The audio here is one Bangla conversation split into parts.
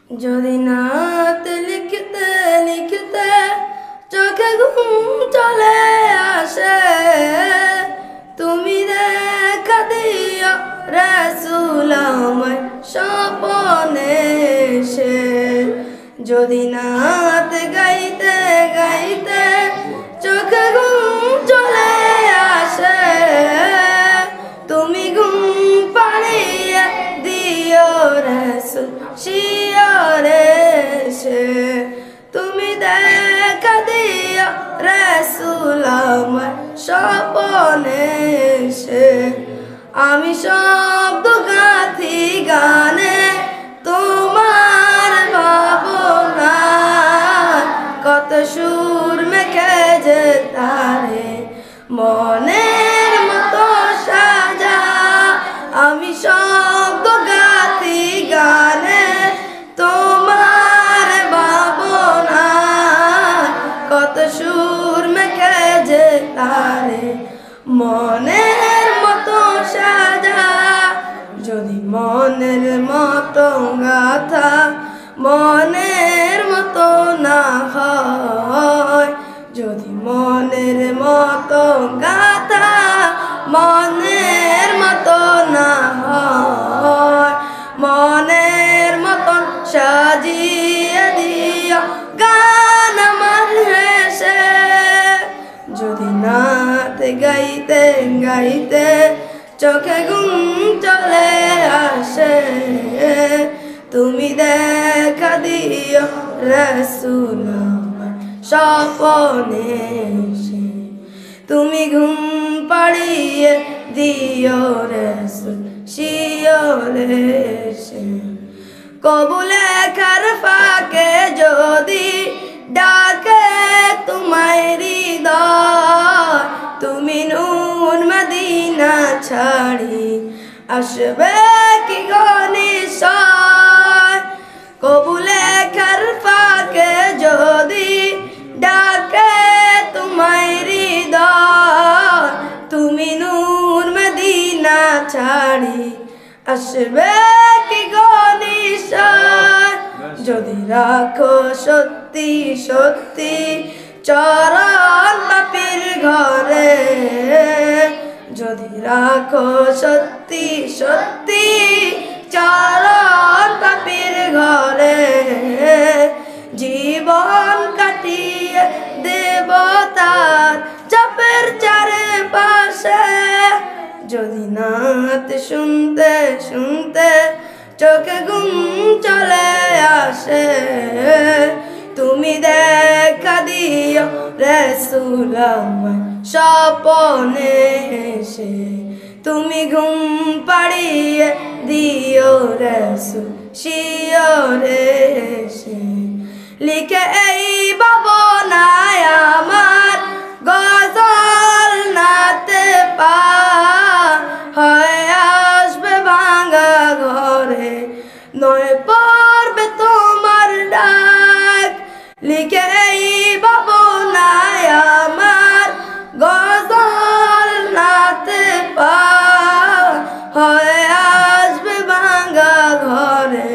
যদি নাত লিখতে লিখতে চোখে ঘুম চলে আসে, তুমি দেখা দিও রাসূল আমায় স্বপ্নে এসে। যদি নাত গাইতে গাইতে চোখে ঘুম চলে আসে, তুমি ঘুম পাড়িয়ে দিও রাসূল শিয়রে এসে। তুমি দেখা দিও রাসূল আমায় স্বপ্নে এসে। আমি শব্দ গাঁথি গানে তোমার ভাবনা, কত সুর মেখে যে তারে মনের মতো সাজা। আমি শব্দ গাঁথি গানে তোমার ভাবনা, কত সুর মেখে যে তারে মনের মতো সাজা। যদি মনের মতো গাথা মনের মতো না হয়, যদি মনের মতো গাথা মনের মতো না হয়, মনের মতন সাজিয়ে দিও গান আমার হেসে। যদি নাত গাইতে গাইতে চোখে ঘুম চলে আসে, তুমি দেখা দিও রাসূল আমায় স্বপ্নে এসে। তুমি ঘুম পাড়িয়ে দিও রাসূল শিয়রে এসে। কবু লেখার ফাঁকে যদি ডাকে তোমায় হৃদয়, তুমি নূর মদিনা ছাড়ি আসবে কি গো নিশ্চয়। কবু লেখার ফাঁকে যদি ডাকে তোমায় হৃদয়, তুমি নূর মদিনা ছাড়ি আসবে কি গো নিশ্চয়। যদি রাখো সত্যি সত্যি চরণ পাপীর ঘরে, যদি রাখো সত্যি সত্যি চরণ পাপীর ঘরে, জীবন কাটিয়ে দেব তার চাপের চারপাশে। যদি নাত শুনতে শুনতে চোখে ঘুম চলে আসে, তুমি দেখা দিও রাসূল আমায় স্বপ্নে এসে। তুমি ঘুম পাড়িয়ে দিও রাসূল শিয়রে এসে। লিখে এই ভাবনায় আমার গজল নাতে পার হয় আসবে ভাঙা ঘরে, নয় পড়বে তোমার ডাক। লিখে এই ভাবনায় আমার গজল নাতে পার হয় আসবে ভাঙা ঘরে,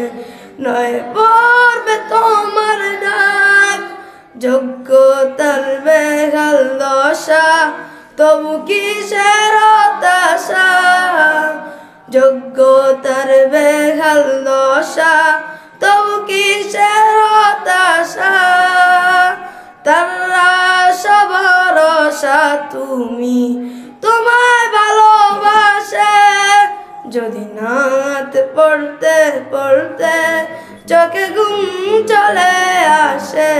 নয় পড়বে তোমার ডাক। যোগ্যতার বেহাল দশা তবু কিসের হতাশা, যোগ্যতার বেহাল দশা তবু কিসের হতাশা। তার আশা ভরসা তুমি তোমায় ভালোবাসে। যদি নাত পড়তে পড়তে চোখে ঘুম চলে আসে,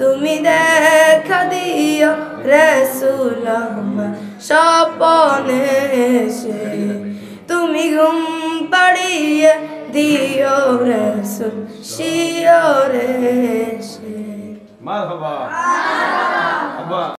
তুমি দেখা দিও রাসূল আমায় স্বপ্নে এসে। তুমি ঘুম পাড়িয়ে দিও রাসূল শিয়রে এসে। মারহাবা।